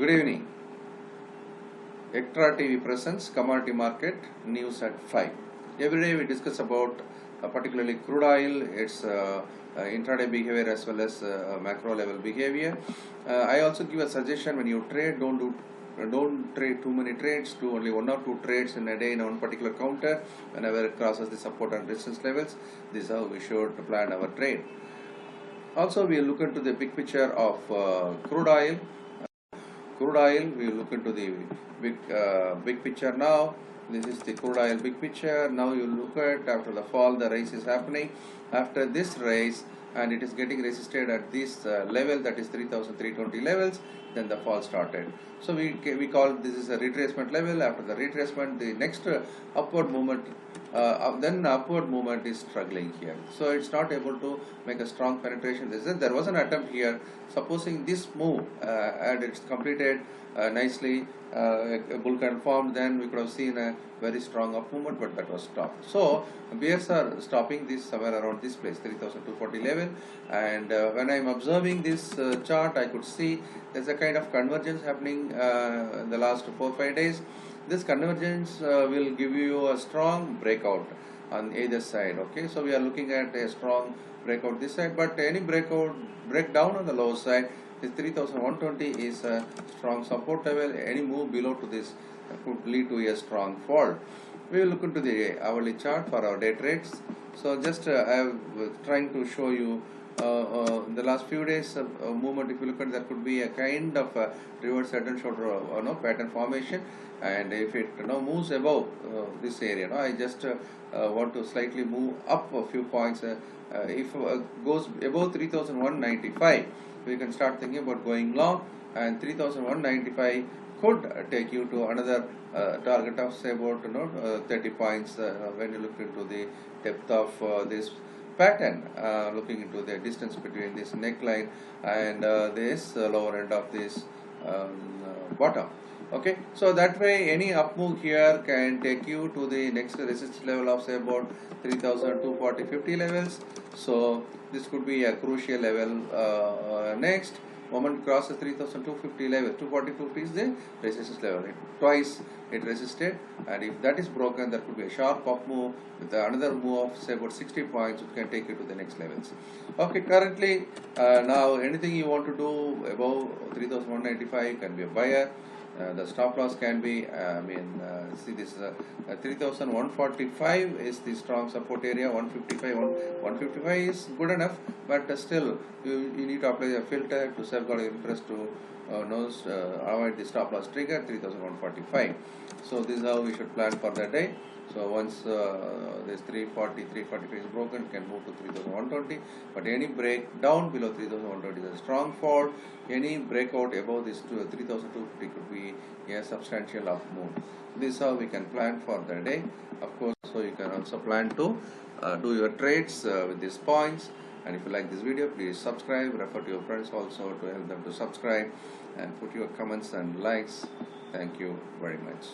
Good evening. Ektra TV presents Commodity Market News at 5. Every day we discuss about particularly crude oil, its intraday behavior as well as macro level behavior. I also give a suggestion: when you trade, don't trade too many trades. Do only one or two trades in a day in one particular counter. Whenever it crosses the support and resistance levels, this is how we should plan our trade. Also, we will look into the big picture of crude oil. We will look into the big picture now. This is the crude oil big picture. Now you look at after the fall, the rise is happening. After this rise, and it is getting resisted at this level, that is 3,320 levels, then the fall started. So we call this is a retracement level. After the retracement, the next upward movement, then upward movement is struggling here. So it's not able to make a strong penetration. There was an attempt here. Supposing this move and it's completed nicely, a bull can formed, then we could have seen a very strong up movement, but that was stopped. So bears are stopping this somewhere around this place, 3,240 level. And when I am observing this chart, I could see there's a kind of convergence happening in the last 4-5 days. This convergence will give you a strong breakout on either side. Okay, so we are looking at a strong breakout this side, but any breakdown on the lower side, this 3,120 is a strong support level. Any move below to this could lead to a strong fall. We will look into the hourly chart for our day trades. So just I am trying to show you in the last few days movement. If you look at, there could be a kind of reverse head and shoulder pattern formation, and if it moves above this area, I just want to slightly move up a few points. If goes above 3,195, we can start thinking about going long, and 3,195 could take you to another target of say about 30 points when you look into the depth of this pattern, looking into the distance between this neckline and this lower end of this bottom. Okay, so that way any up move here can take you to the next resistance level of say about 3,240-50 levels. So this could be a crucial level. Next moment crosses 3,250 level, 240-50 is the resistance level. Twice it resisted, and if that is broken, there could be a sharp up move with another move of say about 60 points, which can take you to the next levels. Okay, currently now anything you want to do above 3,195 can be a buyer. The stop loss can be, see this 3,145 is the strong support area. 155 is good enough, but still you need to apply a filter to safeguard your interest to avoid the stop loss trigger 3,145. So this is how we should plan for the day. So once this 345 is broken, can move to 3,120. But any break down below 3,120 is a strong fall. Any breakout above this 3,250 could be a substantial up move. This is how we can plan for the day. Of course, so you can also plan to do your trades with these points. And if you like this video, please subscribe. Refer to your friends also to help them to subscribe, and put your comments and likes. Thank you very much.